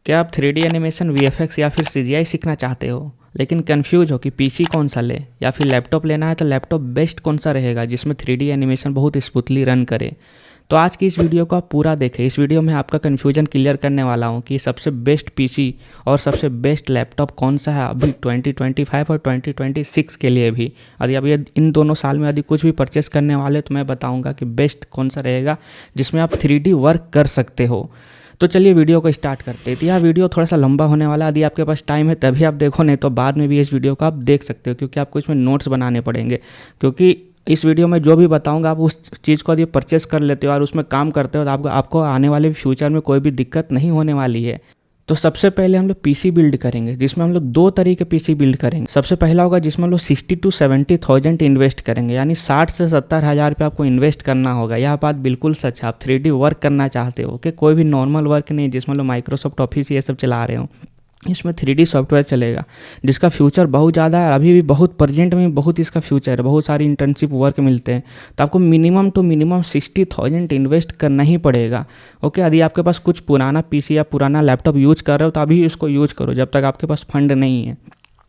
क्या आप 3D animation, VFX या फिर CGI सीखना चाहते हो लेकिन कंफ्यूज हो कि पीसी कौन सा ले या फिर लैपटॉप लेना है तो लैपटॉप बेस्ट कौन सा रहेगा जिसमें 3D एनिमेशन बहुत स्मूथली रन करे। तो आज की इस वीडियो को आप पूरा देखें। इस वीडियो में आपका कन्फ्यूजन क्लियर करने वाला हूँ कि सबसे बेस्ट पीसी और सबसे बेस्ट लैपटॉप कौन सा है अभी 2025 और 2026 के लिए भी। यदि आप ये इन दोनों साल में यदि कुछ भी परचेस करने वाले तो मैं बताऊँगा कि बेस्ट कौन सा रहेगा जिसमें आप 3D वर्क कर सकते हो। तो चलिए वीडियो को स्टार्ट करते हैं। तो यह वीडियो थोड़ा सा लंबा होने वाला है, यदि आपके पास टाइम है तभी आप देखो, नहीं तो बाद में भी इस वीडियो को आप देख सकते हो क्योंकि आपको इसमें नोट्स बनाने पड़ेंगे। क्योंकि इस वीडियो में जो भी बताऊंगा आप उस चीज़ को यदि परचेस कर लेते हो और उसमें काम करते हो तो आपको आने वाले फ्यूचर में कोई भी दिक्कत नहीं होने वाली है। तो सबसे पहले हम लोग पीसी बिल्ड करेंगे जिसमें हम लोग दो तरीके पीसी बिल्ड करेंगे। सबसे पहला होगा जिसमें हम लोग 60 to 70,000 इन्वेस्ट करेंगे, यानी 60 से 70,000 रुपये आपको इन्वेस्ट करना होगा। यह बात बिल्कुल सच है। आप 3D वर्क करना चाहते हो कि कोई भी नॉर्मल वर्क नहीं जिसमें लोग माइक्रोसॉफ्ट ऑफिस ये सब चला रहे हो, इसमें 3D सॉफ्टवेयर चलेगा जिसका फ्यूचर बहुत ज़्यादा है। अभी भी बहुत प्रेजेंट में बहुत इसका फ्यूचर है, बहुत सारी इंटर्नशिप वर्क मिलते हैं। तो आपको मिनिमम टू मिनिमम 60,000 इन्वेस्ट करना ही पड़ेगा। ओके, यदि आपके पास कुछ पुराना पीसी या पुराना लैपटॉप यूज कर रहे हो तो अभी इसको यूज करो जब तक आपके पास फंड नहीं है।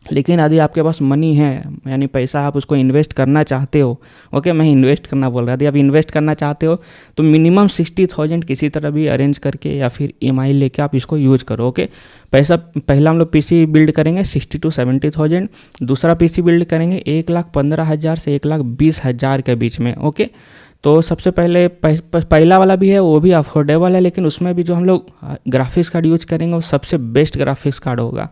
लेकिन यदि आपके पास मनी है, यानी पैसा आप उसको इन्वेस्ट करना चाहते हो, ओके मैं इन्वेस्ट करना बोल रहा, यदि आप इन्वेस्ट करना चाहते हो तो मिनिमम 60,000 किसी तरह भी अरेंज करके या फिर EMI लेके आप इसको यूज करो। ओके, पैसा पहला हम लोग पीसी बिल्ड करेंगे 60 to 70,000, दूसरा पीसी बिल्ड करेंगे 1,15,000 से 1,20,000 के बीच में। ओके, तो सबसे पहले पहला वाला भी है वो भी अफोर्डेबल है, लेकिन उसमें भी जो हम लोग ग्राफिक्स कार्ड यूज करेंगे वो सबसे बेस्ट ग्राफिक्स कार्ड होगा।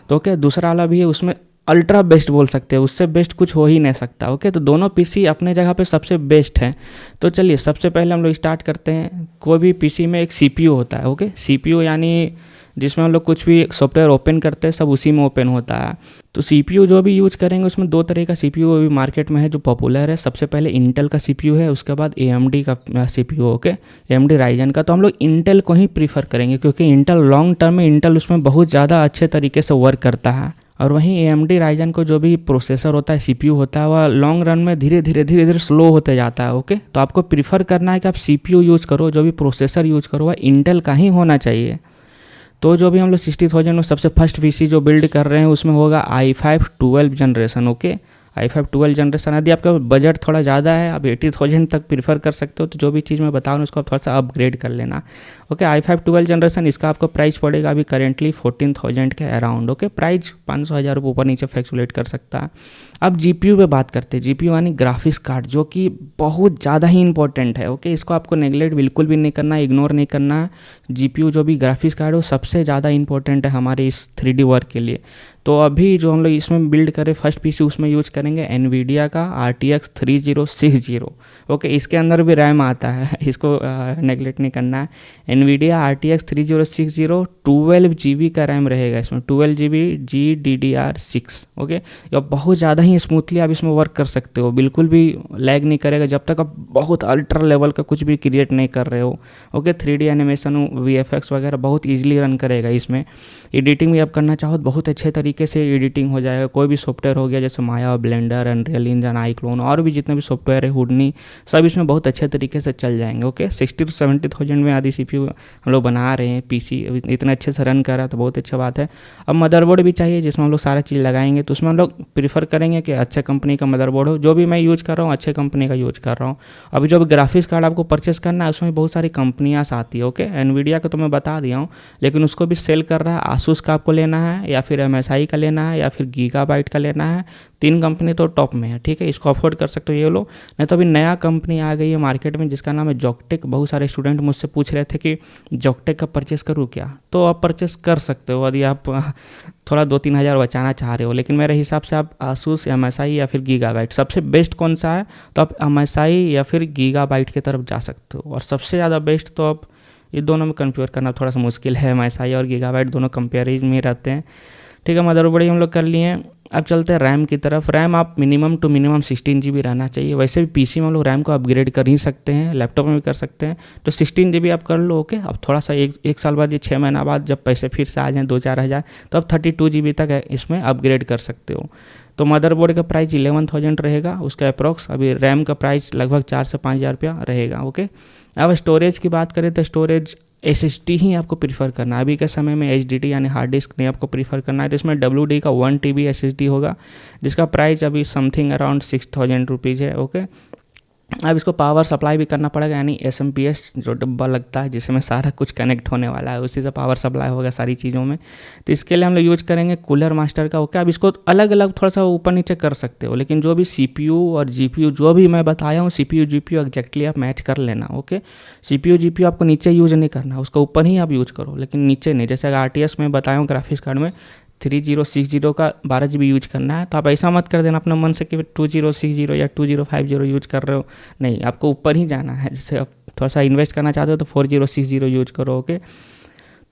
तो ओके, दूसरा वाला भी है, उसमें अल्ट्रा बेस्ट बोल सकते हैं, उससे बेस्ट कुछ हो ही नहीं सकता। ओके, तो दोनों पीसी अपने जगह पे सबसे बेस्ट हैं। तो चलिए सबसे पहले हम लोग स्टार्ट करते हैं। कोई भी पीसी में एक CPU होता है। ओके, CPU यानी जिसमें हम लोग कुछ भी सॉफ्टवेयर ओपन करते हैं सब उसी में ओपन होता है। तो CPU जो भी यूज़ करेंगे उसमें दो तरह का CPU अभी मार्केट में है जो पॉपुलर है। सबसे पहले इंटेल का CPU है, उसके बाद AMD का CPU। ओके, AMD राइजन का। तो हम लोग इंटेल को ही प्रीफर करेंगे क्योंकि इंटेल लॉन्ग टर्म में इंटेल उसमें बहुत ज़्यादा अच्छे तरीके से वर्क करता है। और वहीं AMD राइजन को जो भी प्रोसेसर होता है, CPU होता है, वह लॉन्ग रन में धीरे धीरे स्लो होते जाता है। ओके, तो आपको प्रीफर करना है कि आप CPU यूज़ करो, जो भी प्रोसेसर यूज़ करो वह इंटेल का ही होना चाहिए। तो जो भी हम लोग 60,000 में सबसे फर्स्ट पीसी जो बिल्ड कर रहे हैं उसमें होगा i5 12 generation. Okay, i5 12 generation. यदि आपका बजट थोड़ा ज़्यादा है, आप 80,000 तक प्रीफर कर सकते हो, तो जो भी चीज़ मैं बता रहा हूँ उसको आप थोड़ा सा अपग्रेड कर लेना। ओके, i5 12 जनरेशन इसका आपको प्राइस पड़ेगा अभी करेंटली 14,000 के अराउंड। ओके, प्राइस 500,000 रुपये ऊपर नीचे फ्लैक्चुएट कर सकता है। अब GPU पे बात करते हैं। GPU यानी ग्राफिक्स कार्ड, जो कि बहुत ज़्यादा ही इंपॉर्टेंट है। ओके, इसको आपको नेगलेक्ट बिल्कुल भी नहीं करना है, इग्नोर नहीं करना है। GPU जो भी ग्राफिक्स कार्ड है वो सबसे ज़्यादा इंपॉर्टेंट है हमारे इस 3D वर्क के लिए। तो अभी जो हम लोग इसमें बिल्ड करें फर्स्ट पीसी उसमें यूज़ करेंगे NVIDIA का RTX 3060। ओके, इसके अंदर भी रैम आता है, इसको नेगलेक्ट नहीं करना है। NVIDIA RTX 3060 12 GB का रैम रहेगा इसमें, 12 GB GDDR6। ओके, या बहुत ज़्यादा ही स्मूथली आप इसमें वर्क कर सकते हो, बिल्कुल भी लैग नहीं करेगा जब तक आप बहुत अल्ट्रा लेवल का कुछ भी क्रिएट नहीं कर रहे हो। ओके, 3D एनिमेशन VFX वगैरह बहुत ईजिली रन करेगा इसमें। एडिटिंग भी आप करना चाहो तो बहुत अच्छे तरीके से एडिटिंग हो जाएगा। कोई भी सॉफ्टवेयर हो गया जैसे माया, ब्लेंडर, अनरियल इंजन, iClone और भी जितने भी सॉफ्टवेयर है, हुडनी, सब इसमें बहुत अच्छे तरीके से चल जाएंगे। ओके, 60 to 70,000 में आदि CPU हम लोग बना रहे हैं, पीसी इतने अच्छे से रन कर रहा है तो बहुत अच्छी बात है। अब मदरबोर्ड भी चाहिए जिसमें हम लोग सारा चीज़ लगाएंगे, तो उसमें हम लोग प्रीफर करेंगे कि अच्छे कंपनी का मदरबोर्ड हो। जो भी मैं यूज़ कर रहा हूँ अच्छे कंपनी का यूज़ कर रहा हूँ। अभी जो भी ग्राफिक्स कार्ड आपको परचेस करना है उसमें बहुत सारी कंपनियाँ आती है। ओके, NVIDIA का तो मैं बता दिया हूँ, लेकिन उसको भी सेल कर रहा है। ASUS का आपको लेना है या फिर MSI का लेना है या फिर गीगाबाइट का लेना है। 3 कंपनी तो टॉप में है, ठीक है, इसको अफोर्ड कर सकते हो ये लो। नहीं तो अभी नया कंपनी आ गई है मार्केट में जिसका नाम है जोगटेक। बहुत सारे स्टूडेंट मुझसे पूछ रहे थे कि जोगटेक का परचेस करूँ क्या, तो आप परचेस कर सकते हो यदि आप थोड़ा 2-3 हज़ार बचाना चाह रहे हो। लेकिन मेरे हिसाब से आप ASUS, MSI या फिर गीगाबाइट, सबसे बेस्ट कौन सा है तो आप MSI या फिर गीगाबाइट की तरफ जा सकते हो। और सबसे ज़्यादा बेस्ट तो आप ये दोनों में कंपेयर करना थोड़ा सा मुश्किल है, MSI और गीगाबाइट दोनों कंपेरिजन में रहते हैं। ठीक है, मदरबोर्ड हम लोग कर लिए। अब चलते हैं रैम की तरफ। रैम आप मिनिमम टू मिनिमम 16 GB रहना चाहिए। वैसे भी पीसी में हम लोग रैम को अपग्रेड कर ही सकते हैं, लैपटॉप में भी कर सकते हैं, तो 16 GB आप कर लो। ओके, अब थोड़ा सा एक साल बाद, ये 6 महीना बाद जब पैसे फिर से आ जाएँ 2-4 हज़ार, तो आप 32 GB तक इसमें अपग्रेड कर सकते हो। तो मदरबोर्ड का प्राइस 11,000 रहेगा उसका अप्रॉक्स। अभी रैम का प्राइस लगभग 4 से 5 हज़ार रुपया रहेगा। ओके, अब स्टोरेज की बात करें तो स्टोरेज SSD ही आपको प्रीफर करना है। अभी के समय में HDD यानी हार्ड डिस्क नहीं आपको प्रीफर करना है। तो इसमें WD का 1 TB SSD होगा, जिसका प्राइस अभी समथिंग अराउंड 6000 रुपीज़ है। ओके, अब इसको पावर सप्लाई भी करना पड़ेगा, यानी SMP जो डब्बा लगता है जिसमें सारा कुछ कनेक्ट होने वाला है, उसी से पावर सप्लाई होगा सारी चीज़ों में। तो इसके लिए हम लोग यूज़ करेंगे कूलर मास्टर का। ओके, अब इसको अलग अलग थोड़ा सा ऊपर नीचे कर सकते हो, लेकिन जो भी CPU और GPU जो भी मैं बताया हूँ, CPU GPU एग्जैक्टली आप मैच कर लेना। ओके, CPU GPU आपको नीचे यूज़ नहीं करना, उसको ऊपर ही आप यूज़ करो, लेकिन नीचे नहीं। जैसे RTS में बताया हूँ ग्राफिक्स कार्ड में 3060 का 12 GB यूज करना है, तो आप ऐसा मत कर देना अपने मन से कि 2060 या 2050 यूज कर रहे हो। नहीं, आपको ऊपर ही जाना है। जैसे आप थोड़ा सा इन्वेस्ट करना चाहते हो तो 4060 यूज करो। ओके,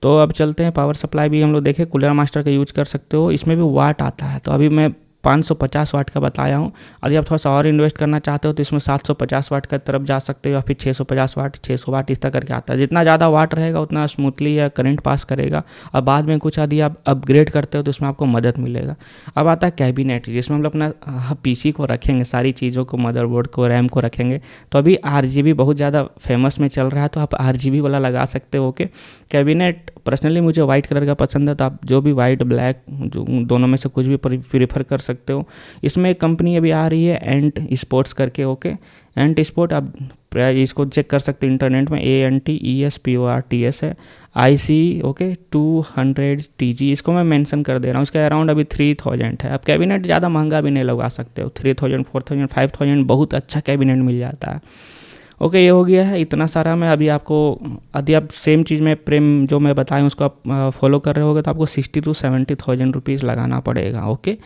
तो अब चलते हैं पावर सप्लाई भी हम लोग देखें, कूलर मास्टर का यूज कर सकते हो। इसमें भी वाट आता है, तो अभी मैं 550 वाट का बताया हूँ। यदि आप थोड़ा सा और इन्वेस्ट करना चाहते हो तो इसमें 750 वाट का तरफ जा सकते हो, या फिर 650 वाट 600 वाट इस तरह करके आता है। जितना ज़्यादा वाट रहेगा उतना स्मूथली या करंट पास करेगा, और बाद में कुछ यदि आप अपग्रेड करते हो तो इसमें आपको मदद मिलेगा। अब आता है कैबिनेट, जिसमें हम लोग अपना PC को रखेंगे, सारी चीज़ों को, मदरबोर्ड को, रैम को रखेंगे। तो अभी RGB बहुत ज़्यादा फेमस में चल रहा है, तो आप RGB वाला लगा सकते हो। ओके, कैबिनेट पर्सनली मुझे वाइट कलर का पसंद है, तो आप जो भी वाइट ब्लैक जो दोनों में से कुछ भी प्रीफर कर सकते हो। इसमें एक कंपनी अभी आ रही है एंट स्पोर्ट्स करके। ओके, एंट स्पोर्ट आप इसको चेक कर सकते हो इंटरनेट में, ANTESPORTS है, IC। ओके, 200TG इसको मैं मेंशन कर दे रहा हूँ। इसका अराउंड अभी 3000 है। आप कैबिनेट ज़्यादा महंगा भी नहीं लगा सकते हो, 3000 4000 5000 बहुत अच्छा कैबिनेट मिल जाता है। ओके, ये हो गया है इतना सारा। मैं अभी आपको, यदि आप सेम चीज़ में प्रेम जो मैं बताएं उसको आप फॉलो कर रहे होगे तो आपको 60 to 70,000 रुपीज़ लगाना पड़ेगा। ओके,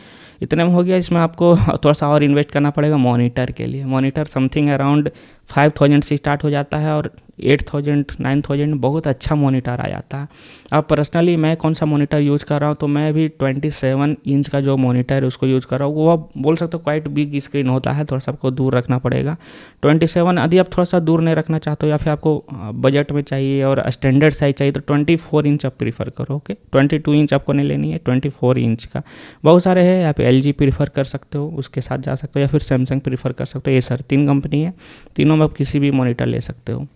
इतने में हो गया। इसमें आपको थोड़ा सा और इन्वेस्ट करना पड़ेगा मॉनिटर के लिए। मॉनिटर समथिंग अराउंड 5000 से स्टार्ट हो जाता है, और 8000 9000 बहुत अच्छा मॉनिटर आ जाता है। अब पर्सनली मैं कौन सा मॉनिटर यूज़ कर रहा हूँ, तो मैं भी 27 इंच का जो मॉनिटर है उसको यूज़ कर रहा हूँ। वो आप बोल सकते हो क्वाइट बिग स्क्रीन होता है, थोड़ा सा आपको दूर रखना पड़ेगा। 27, यदि आप थोड़ा सा दूर नहीं रखना चाहते हो या फिर आपको बजट में चाहिए और स्टैंडर्ड साइज चाहिए तो 24 इंच आप प्रीफर करो। ओके, 22 इंच आपको नहीं लेनी है, 24 इंच का बहुत सारे हैं। आप LG प्रीफर कर सकते हो, उसके साथ जा सकते हो, या फिर सैमसंग प्रीफर कर सकते हो। ये सर 3 कंपनी है, तीनों में आप किसी भी मॉनिटर ले सकते हो।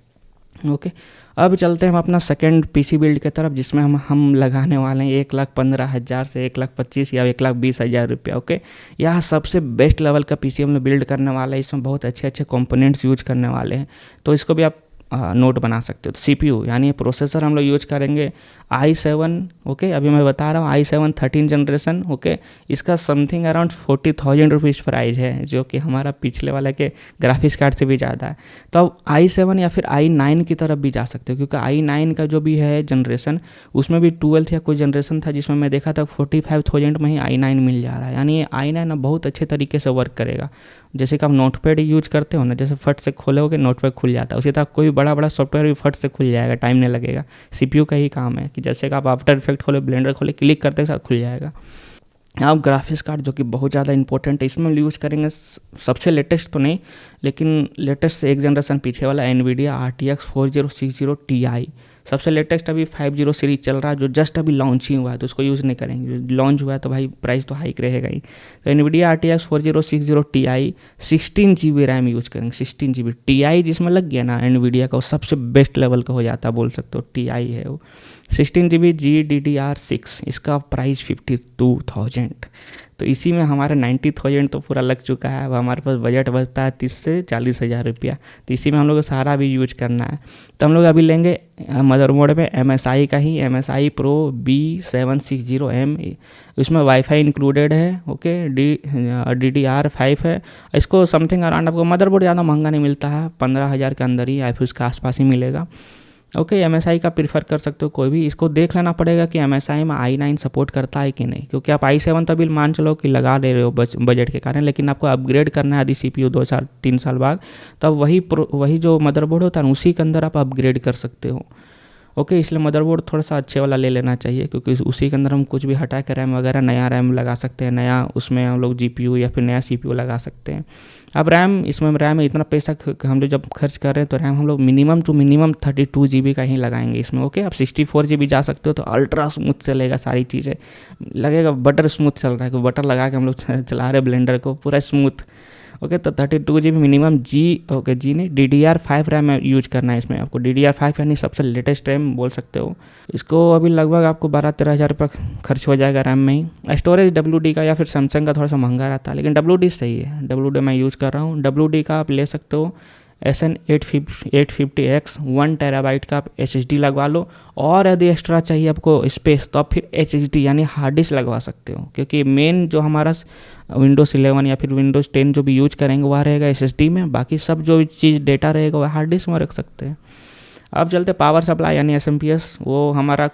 ओके, अब चलते हैं हम अपना सेकंड PC बिल्ड की तरफ, जिसमें हम लगाने वाले हैं 1,15,000 से 1,25,000 या 1,20,000 रुपया। ओके, यह सबसे बेस्ट लेवल का PC हम लोग बिल्ड करने वाला है। इसमें बहुत अच्छे अच्छे कंपोनेंट्स यूज करने वाले हैं, तो इसको भी आप नोट बना सकते हो। तो CPU यानी प्रोसेसर हम लोग यूज करेंगे i7। ओके, अभी मैं बता रहा हूँ i7 13 जनरेशन। ओके, इसका समथिंग अराउंड 40,000 रुपीज़ प्राइस है, जो कि हमारा पिछले वाले के ग्राफिक्स कार्ड से भी ज़्यादा है। तो अब i7 या फिर i9 की तरफ भी जा सकते हो, क्योंकि i9 का जो भी है जनरेशन, उसमें भी 12th या कोई जनरेशन था जिसमें मैं देखा था 45,000 में ही i9 मिल जा रहा है। यानी ये i9 अब बहुत अच्छे तरीके से वर्क करेगा। जैसे कि आप नोटपैड यूज करते हो ना, जैसे फट से खोलोगे नोटपैड खुल जाता है, उसी तरह कोई बड़ा बड़ा सॉफ्टवेयर भी फट से खुल जाएगा, टाइम नहीं लगेगा। CPU का ही काम है कि जैसे कि आप आफ्टर इफेक्ट खोले, ब्लेंडर खोले, क्लिक करते के साथ खुल जाएगा। अब ग्राफिक्स कार्ड जो कि बहुत ज़्यादा इंपॉर्टेंट है, इसमें हम यूज़ करेंगे सबसे लेटेस्ट तो नहीं, लेकिन लेटेस्ट से एक जनरेशन पीछे वाला NVIDIA RTX 4060 Ti। सबसे लेटेस्ट अभी 50 सीरीज चल रहा है, जो जस्ट अभी लॉन्च ही हुआ है, तो उसको यूज़ नहीं करेंगे। जो लॉन्च हुआ है तो भाई प्राइस तो हाइक रहेगा ही। तो NVIDIA RTX 4060 Ti 16 GB RAM use करेंगे। 16 GB Ti जिसमें लग गया ना NVIDIA का, वो सबसे बेस्ट लेवल का हो जाता है, बोल सकते हो Ti है वो। 16 GB GDDR6, इसका प्राइस 52,000। तो इसी में हमारा 90,000 तो पूरा लग चुका है। अब हमारे पास बजट बचता है 30 से 40,000 रुपया, तो इसी में हम लोग को सारा भी यूज करना है। तो हम लोग अभी लेंगे मदरबोर्ड में MSI का ही, MSI Pro B760M। इसमें वाईफाई इंक्लूडेड है। ओके, DDR5 है। इसको समथिंग अराउंड आपको मदरबोर्ड ज़्यादा महंगा नहीं मिलता है, 15,000 के अंदर ही या फिर उसके आसपास ही मिलेगा। ओके, MSI का प्रीफर कर सकते हो कोई भी। इसको देख लेना पड़ेगा कि MSI में i9 सपोर्ट करता है कि नहीं, क्योंकि आप i7 तभी मान चलो कि लगा ले रहे हो बजट के कारण, लेकिन आपको अपग्रेड करना है यदि CPU 2 साल 3 साल बाद, तो अब वही जो मदरबोर्ड होता है उसी के अंदर आप अपग्रेड कर सकते हो। ओके, इसलिए मदरबोर्ड थोड़ा सा अच्छे वाला ले लेना चाहिए, क्योंकि उसी के अंदर हम कुछ भी हटा के रैम वगैरह नया रैम लगा सकते हैं, नया उसमें हम लोग GPU या फिर नया CPU लगा सकते हैं। अब रैम, इसमें रैम इतना पैसा हम लोग जब खर्च कर रहे हैं, तो रैम हम लोग मिनिमम टू मिनिमम 32 GB का ही लगाएंगे इसमें। ओके, आप 64 GB जा सकते हो, तो अल्ट्रा स्मूथ चलेगा, सारी चीज़ें लगेगा बटर स्मूथ चल रहा है, बटर लगा के हम लोग चला रहे ब्लेंडर को, पूरा स्मूथ। ओके। तो 32 GB मिनिमम जी नहीं DDR5 रैम यूज करना है इसमें आपको। DDR5 यानी सबसे लेटेस्ट रैम बोल सकते हो इसको। अभी लगभग आपको 12-13 हज़ार रुपये खर्च हो जाएगा रैम में ही। स्टोरेज WD का या फिर सैमसंग का थोड़ा सा महंगा रहता है, लेकिन WD सही है। WD मैं यूज़ कर रहा हूँ। WD का आप ले सकते हो SN 850X 1 TB का आप SSD लगवा लो। और यदि एक्स्ट्रा चाहिए आपको स्पेस तो आप फिर HDD यानी हार्ड डिस्क लगवा सकते हो, क्योंकि मेन जो हमारा Windows 11 या फिर Windows 10 जो भी यूज करेंगे वह रहेगा SSD में, बाकी सब जो चीज़ डेटा रहेगा वह हार्ड डिस्क में रख सकते हैं। अब चलते पावर सप्लाई यानी SMPS, वो हमारा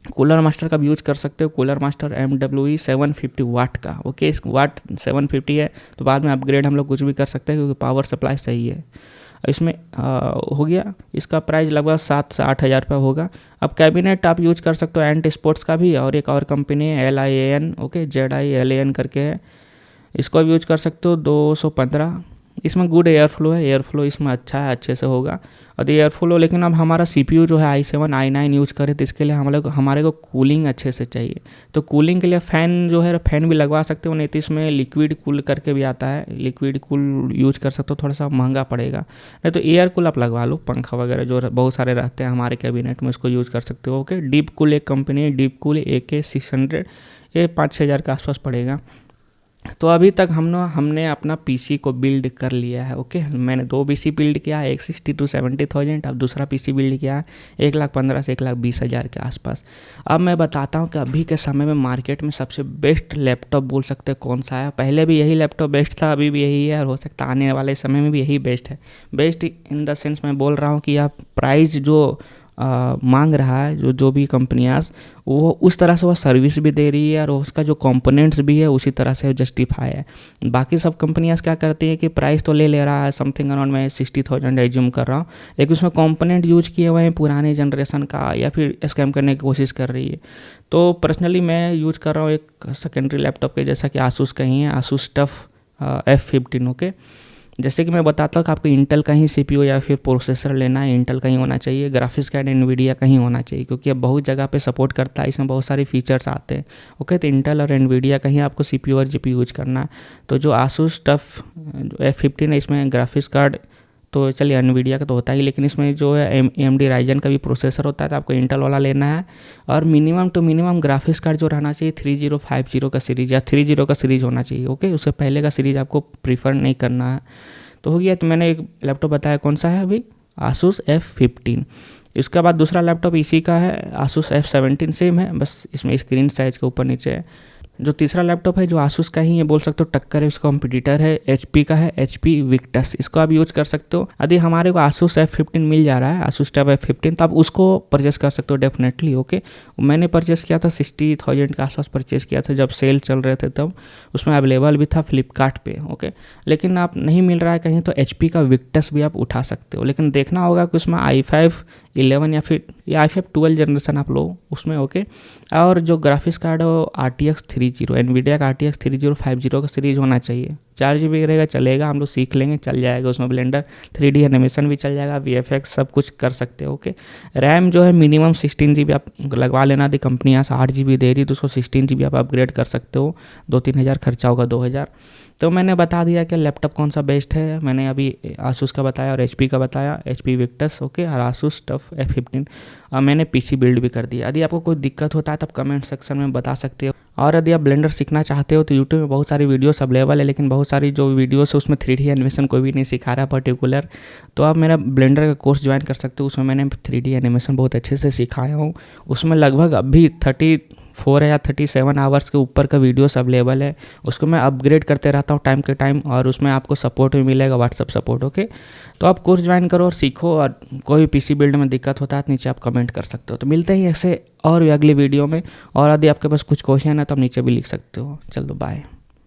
कूलर मास्टर का भी यूज़ कर सकते हो। कूलर मास्टर MWE 750 वाट का, ओके। वाट 750 है तो बाद में अपग्रेड हम लोग कुछ भी कर सकते हैं, क्योंकि पावर सप्लाई सही है इसमें। हो गया, इसका प्राइस लगभग 7 से 8 हज़ार रुपये होगा। अब कैबिनेट आप यूज कर सकते हो एंट स्पोर्ट्स का भी, और एक और कंपनी है LIAN, ओके, ZILAN करके है, इसको भी यूज कर सकते हो। 215 इसमें गुड एयर फ्लो है, एयर फ्लो इसमें अच्छा है, अच्छे से होगा और एयर फ्लो। लेकिन अब हमारा CPU जो है i7 i9 यूज़ करें तो इसके लिए हमारे को कूलिंग अच्छे से चाहिए। तो कूलिंग के लिए फ़ैन जो है फैन भी लगवा सकते हो, नहीं तो इसमें लिक्विड कूल करके भी आता है, लिक्विड कूल यूज़ कर सकते हो, थोड़ा सा महंगा पड़ेगा। नहीं तो एयर कूल आप लगवा लो, पंखा वगैरह जो बहुत सारे रहते हैं हमारे कैबिनेट में, इसको यूज़ कर सकते हो, ओके। डीप कूल एक कंपनी है, डीप कूल AK600, ये 5-6 हज़ार के आसपास पड़ेगा। तो अभी तक हमने अपना PC को बिल्ड कर लिया है, ओके। मैंने 2 PC बिल्ड किया है, एक 60 to 70,000, अब दूसरा PC बिल्ड किया है 1,15,000 से 1,20,000 के आसपास। अब मैं बताता हूँ कि अभी के समय में मार्केट में सबसे बेस्ट लैपटॉप बोल सकते हैं कौन सा है। पहले भी यही लैपटॉप बेस्ट था, अभी भी यही है, और हो सकता है आने वाले समय में भी यही बेस्ट है। बेस्ट इन द सेंस मैं बोल रहा हूँ कि आप प्राइस जो मांग रहा है जो भी कंपनियाँ, वो उस तरह से वह सर्विस भी दे रही है और उसका जो कंपोनेंट्स भी है उसी तरह से जस्टिफाई है। बाकी सब कंपनियाँ क्या करती है कि प्राइस तो ले रहा है समथिंग अराउंड, मैं 60,000 एज्यूम कर रहा हूँ, लेकिन उसमें कंपोनेंट यूज किए हुए हैं पुराने जनरेशन का, या फिर स्कैम करने की कोशिश कर रही है। तो पर्सनली मैं यूज कर रहा हूँ एक सेकेंडरी लैपटॉप के, जैसा कि आसूस का ही है, आसूस टफ F15, ओके। जैसे कि मैं बताता हूँ कि आपको इंटेल का ही CPU या फिर प्रोसेसर लेना है, इंटेल का ही होना चाहिए, ग्राफिक्स कार्ड एनवीडिया का ही होना चाहिए, क्योंकि अब बहुत जगह पे सपोर्ट करता है, इसमें बहुत सारे फीचर्स आते हैं, ओके। तो इंटेल और एनवीडिया का ही आपको CPU और GPU यूज करना है। तो जो आसूस टफ F15 है, इसमें ग्राफिक्स कार्ड तो चलिए एनवीडिया का तो होता ही, लेकिन इसमें जो है AMD राइजन का भी प्रोसेसर होता है, तो आपको इंटेल वाला लेना है। और minimum to minimum graphics card जो रहना चाहिए 3050 का सीरीज़ या 30 का सीरीज़ होना चाहिए, ओके। उससे पहले का सीरीज़ आपको प्रीफर नहीं करना है। तो हो गया। तो मैंने एक लैपटॉप बताया, कौन सा है अभी, आसूस F15। इसके बाद दूसरा लैपटॉप इसी का है, आसूस F17, सेम है, बस इसमें स्क्रीन साइज़ के ऊपर नीचे है। जो तीसरा लैपटॉप है जो आसूस का ही है, बोल सकते हो टक्कर है, उसका कॉम्पिटिटर है HP का है, HP विक्टस, इसको आप यूज कर सकते हो। यदि हमारे को आसूस F15 मिल जा रहा है, आसूस टफ F15, तो आप उसको परचेस कर सकते हो डेफिनेटली, ओके। मैंने परचेस किया था 60,000 के आसपास परचेस किया था, जब सेल चल रहे थे तब, उसमें अवेलेबल भी था फ्लिपकार्ट पे, ओके। लेकिन आप नहीं मिल रहा है कहीं तो HP का विक्टस भी आप उठा सकते हो, लेकिन देखना होगा कि उसमें i5 11 या फिर i5 12 जनरेशन आप लो उसमें, ओके। और जो ग्राफिक्स कार्ड है वो RTX 30, एनवीडिया का RTX 3050 का सीरीज होना चाहिए। 4 GB रहेगा चलेगा, हम लोग सीख लेंगे, चल जाएगा। उसमें ब्लेंडर 3D एनिमेशन भी चल जाएगा, VFX सब कुछ कर सकते हो, ओके। रैम जो है मिनिमम 16 GB आप लगवा लेना, दी कंपनियाँ 8 GB दे रही तो उसको 16 GB आप अपग्रेड कर सकते हो। 2-3 हज़ार खर्चा होगा, 2,000। तो मैंने बता दिया कि लैपटॉप कौन सा बेस्ट है। मैंने अभी आसूस का बताया और HP का बताया, HP विक्टस, ओके, और आसूस टफ F15। मैंने PC बिल्ड भी कर दिया। यदि आपको कोई दिक्कत होता है तब कमेंट सेक्शन में बता सकते हो। और यदि आप ब्लेंडर सीखना चाहते हो तो यूट्यूब में बहुत सारी वीडियोस अवेलेबल है, लेकिन बहुत सारी जो वीडियोस है उसमें 3D एनिमेशन कोई भी नहीं सिखा रहा पर्टिकुलर। तो आप मेरा ब्लेंडर का कोर्स ज्वाइन कर सकते हो, उसमें मैंने 3D एनिमेशन बहुत अच्छे से सिखाया हूँ। उसमें लगभग अभी 34 या 37 आवर्स के ऊपर का वीडियोस अवेलेबल है। उसको मैं अपग्रेड करते रहता हूँ टाइम के टाइम, और उसमें आपको सपोर्ट भी मिलेगा, व्हाट्सअप सपोर्ट, ओके। तो आप कोर्स ज्वाइन करो और सीखो, और कोई PC बिल्ड में दिक्कत होता है तो नीचे आप कमेंट कर सकते हो। तो मिलते ही ऐसे और भी अगली वीडियो में, और यदि आपके पास कुछ क्वेश्चन है तो आप नीचे भी लिख सकते हो। चलो बाय।